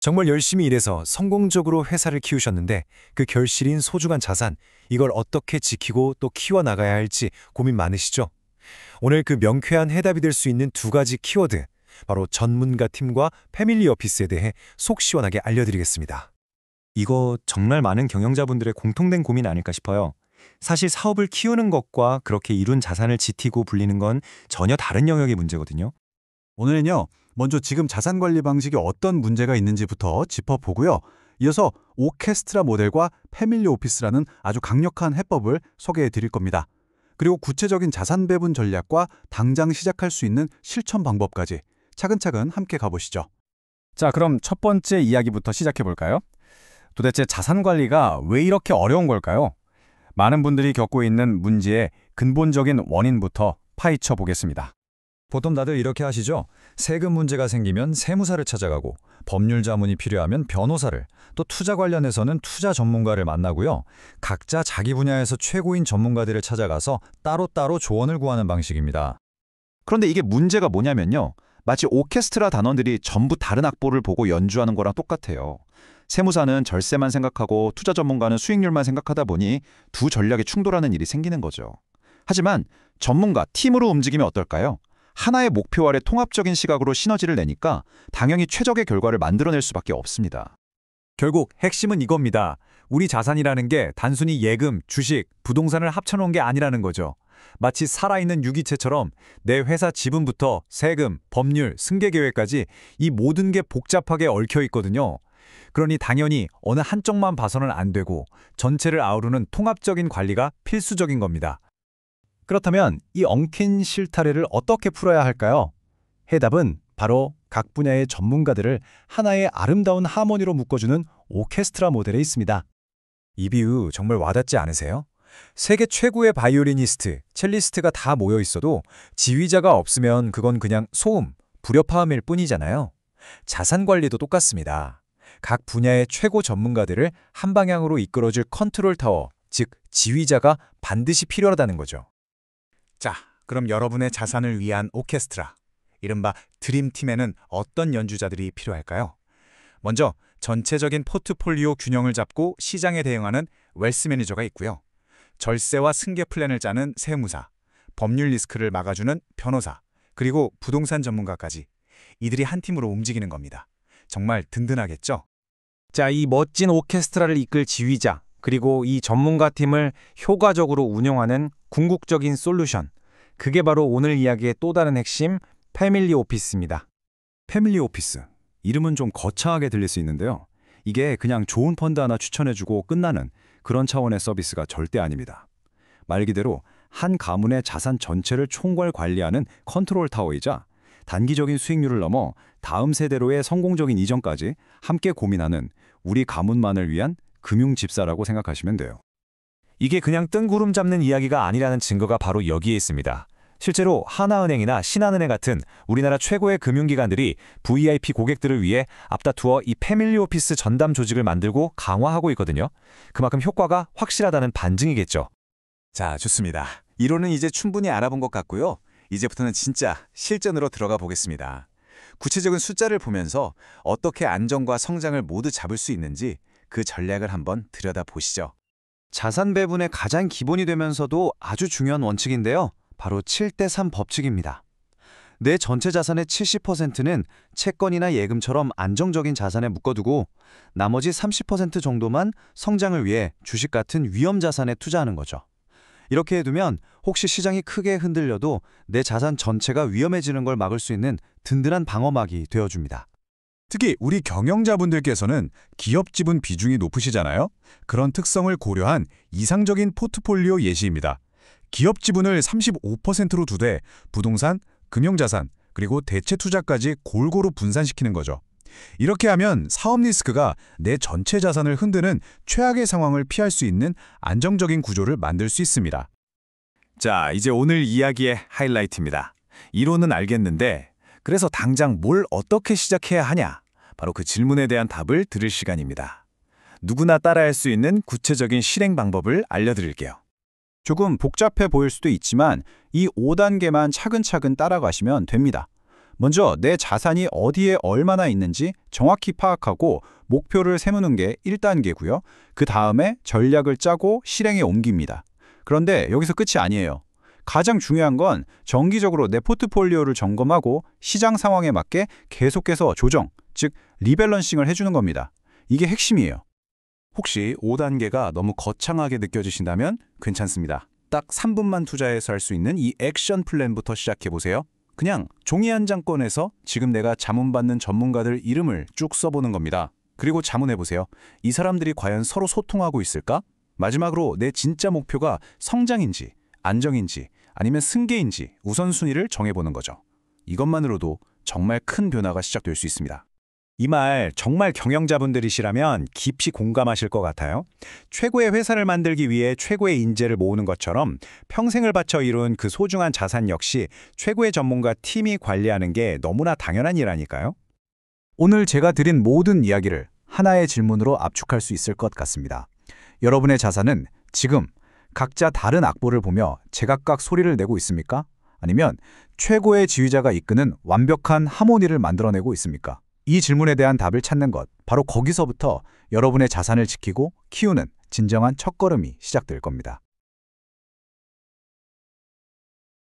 정말 열심히 일해서 성공적으로 회사를 키우셨는데 그 결실인 소중한 자산, 이걸 어떻게 지키고 또 키워나가야 할지 고민 많으시죠? 오늘 그 명쾌한 해답이 될 수 있는 두 가지 키워드, 바로 전문가 팀과 패밀리 오피스에 대해 속 시원하게 알려드리겠습니다. 이거 정말 많은 경영자분들의 공통된 고민 아닐까 싶어요. 사실 사업을 키우는 것과 그렇게 이룬 자산을 지키고 불리는 건 전혀 다른 영역의 문제거든요. 오늘은요, 먼저 지금 자산 관리 방식에 어떤 문제가 있는지부터 짚어보고요. 이어서 오케스트라 모델과 패밀리 오피스라는 아주 강력한 해법을 소개해 드릴 겁니다. 그리고 구체적인 자산 배분 전략과 당장 시작할 수 있는 실천 방법까지 차근차근 함께 가보시죠. 자, 그럼 첫 번째 이야기부터 시작해 볼까요? 도대체 자산 관리가 왜 이렇게 어려운 걸까요? 많은 분들이 겪고 있는 문제의 근본적인 원인부터 파헤쳐 보겠습니다. 보통 다들 이렇게 하시죠? 세금 문제가 생기면 세무사를 찾아가고, 법률 자문이 필요하면 변호사를, 또 투자 관련해서는 투자 전문가를 만나고요. 각자 자기 분야에서 최고인 전문가들을 찾아가서 따로따로 조언을 구하는 방식입니다. 그런데 이게 문제가 뭐냐면요. 마치 오케스트라 단원들이 전부 다른 악보를 보고 연주하는 거랑 똑같아요. 세무사는 절세만 생각하고 투자 전문가는 수익률만 생각하다 보니 두 전략이 충돌하는 일이 생기는 거죠. 하지만 전문가, 팀으로 움직이면 어떨까요? 하나의 목표 아래 통합적인 시각으로 시너지를 내니까 당연히 최적의 결과를 만들어낼 수밖에 없습니다. 결국 핵심은 이겁니다. 우리 자산이라는 게 단순히 예금, 주식, 부동산을 합쳐놓은 게 아니라는 거죠. 마치 살아있는 유기체처럼 내 회사 지분부터 세금, 법률, 승계 계획까지 이 모든 게 복잡하게 얽혀 있거든요. 그러니 당연히 어느 한쪽만 봐서는 안 되고 전체를 아우르는 통합적인 관리가 필수적인 겁니다. 그렇다면 이 엉킨 실타래를 어떻게 풀어야 할까요? 해답은 바로 각 분야의 전문가들을 하나의 아름다운 하모니로 묶어주는 오케스트라 모델에 있습니다. 이 비유 정말 와닿지 않으세요? 세계 최고의 바이올리니스트, 첼리스트가 다 모여 있어도 지휘자가 없으면 그건 그냥 소음, 불협화음일 뿐이잖아요. 자산 관리도 똑같습니다. 각 분야의 최고 전문가들을 한 방향으로 이끌어줄 컨트롤 타워, 즉 지휘자가 반드시 필요하다는 거죠. 자, 그럼 여러분의 자산을 위한 오케스트라, 이른바 드림팀에는 어떤 연주자들이 필요할까요? 먼저 전체적인 포트폴리오 균형을 잡고 시장에 대응하는 웰스 매니저가 있고요. 절세와 승계 플랜을 짜는 세무사, 법률 리스크를 막아주는 변호사, 그리고 부동산 전문가까지 이들이 한 팀으로 움직이는 겁니다. 정말 든든하겠죠? 자, 이 멋진 오케스트라를 이끌 지휘자, 그리고 이 전문가 팀을 효과적으로 운영하는 궁극적인 솔루션. 그게 바로 오늘 이야기의 또 다른 핵심, 패밀리 오피스입니다. 패밀리 오피스. 이름은 좀 거창하게 들릴 수 있는데요. 이게 그냥 좋은 펀드 하나 추천해주고 끝나는 그런 차원의 서비스가 절대 아닙니다. 말 그대로 한 가문의 자산 전체를 총괄 관리하는 컨트롤 타워이자 단기적인 수익률을 넘어 다음 세대로의 성공적인 이전까지 함께 고민하는 우리 가문만을 위한 금융집사라고 생각하시면 돼요. 이게 그냥 뜬구름 잡는 이야기가 아니라는 증거가 바로 여기에 있습니다. 실제로 하나은행이나 신한은행 같은 우리나라 최고의 금융기관들이 VIP 고객들을 위해 앞다투어 이 패밀리 오피스 전담 조직을 만들고 강화하고 있거든요. 그만큼 효과가 확실하다는 반증이겠죠. 자, 좋습니다. 이론은 이제 충분히 알아본 것 같고요. 이제부터는 진짜 실전으로 들어가 보겠습니다. 구체적인 숫자를 보면서 어떻게 안정과 성장을 모두 잡을 수 있는지 그 전략을 한번 들여다보시죠. 자산 배분의 가장 기본이 되면서도 아주 중요한 원칙인데요. 바로 7대3 법칙입니다. 내 전체 자산의 70%는 채권이나 예금처럼 안정적인 자산에 묶어두고 나머지 30% 정도만 성장을 위해 주식 같은 위험 자산에 투자하는 거죠. 이렇게 해두면 혹시 시장이 크게 흔들려도 내 자산 전체가 위험해지는 걸 막을 수 있는 든든한 방어막이 되어줍니다. 특히 우리 경영자분들께서는 기업 지분 비중이 높으시잖아요. 그런 특성을 고려한 이상적인 포트폴리오 예시입니다. 기업 지분을 35%로 두되 부동산, 금융자산, 그리고 대체 투자까지 골고루 분산시키는 거죠. 이렇게 하면 사업 리스크가 내 전체 자산을 흔드는 최악의 상황을 피할 수 있는 안정적인 구조를 만들 수 있습니다. 자, 이제 오늘 이야기의 하이라이트입니다. 이론은 알겠는데 그래서 당장 뭘 어떻게 시작해야 하냐? 바로 그 질문에 대한 답을 들을 시간입니다. 누구나 따라할 수 있는 구체적인 실행 방법을 알려드릴게요. 조금 복잡해 보일 수도 있지만 이 5단계만 차근차근 따라가시면 됩니다. 먼저 내 자산이 어디에 얼마나 있는지 정확히 파악하고 목표를 세우는 게 1단계고요. 그 다음에 전략을 짜고 실행에 옮깁니다. 그런데 여기서 끝이 아니에요. 가장 중요한 건 정기적으로 내 포트폴리오를 점검하고 시장 상황에 맞게 계속해서 조정, 즉 리밸런싱을 해주는 겁니다. 이게 핵심이에요. 혹시 5단계가 너무 거창하게 느껴지신다면 괜찮습니다. 딱 3분만 투자해서 할 수 있는 이 액션 플랜부터 시작해보세요. 그냥 종이 한 장 꺼내서 지금 내가 자문받는 전문가들 이름을 쭉 써보는 겁니다. 그리고 자문해보세요. 이 사람들이 과연 서로 소통하고 있을까? 마지막으로 내 진짜 목표가 성장인지, 안정인지, 아니면 승계인지 우선순위를 정해보는 거죠. 이것만으로도 정말 큰 변화가 시작될 수 있습니다. 이 말 정말 경영자분들이시라면 깊이 공감하실 것 같아요. 최고의 회사를 만들기 위해 최고의 인재를 모으는 것처럼 평생을 바쳐 이룬 그 소중한 자산 역시 최고의 전문가 팀이 관리하는 게 너무나 당연한 일아닐까요? 오늘 제가 드린 모든 이야기를 하나의 질문으로 압축할 수 있을 것 같습니다. 여러분의 자산은 지금 각자 다른 악보를 보며 제각각 소리를 내고 있습니까? 아니면 최고의 지휘자가 이끄는 완벽한 하모니를 만들어내고 있습니까? 이 질문에 대한 답을 찾는 것, 바로 거기서부터 여러분의 자산을 지키고 키우는 진정한 첫걸음이 시작될 겁니다.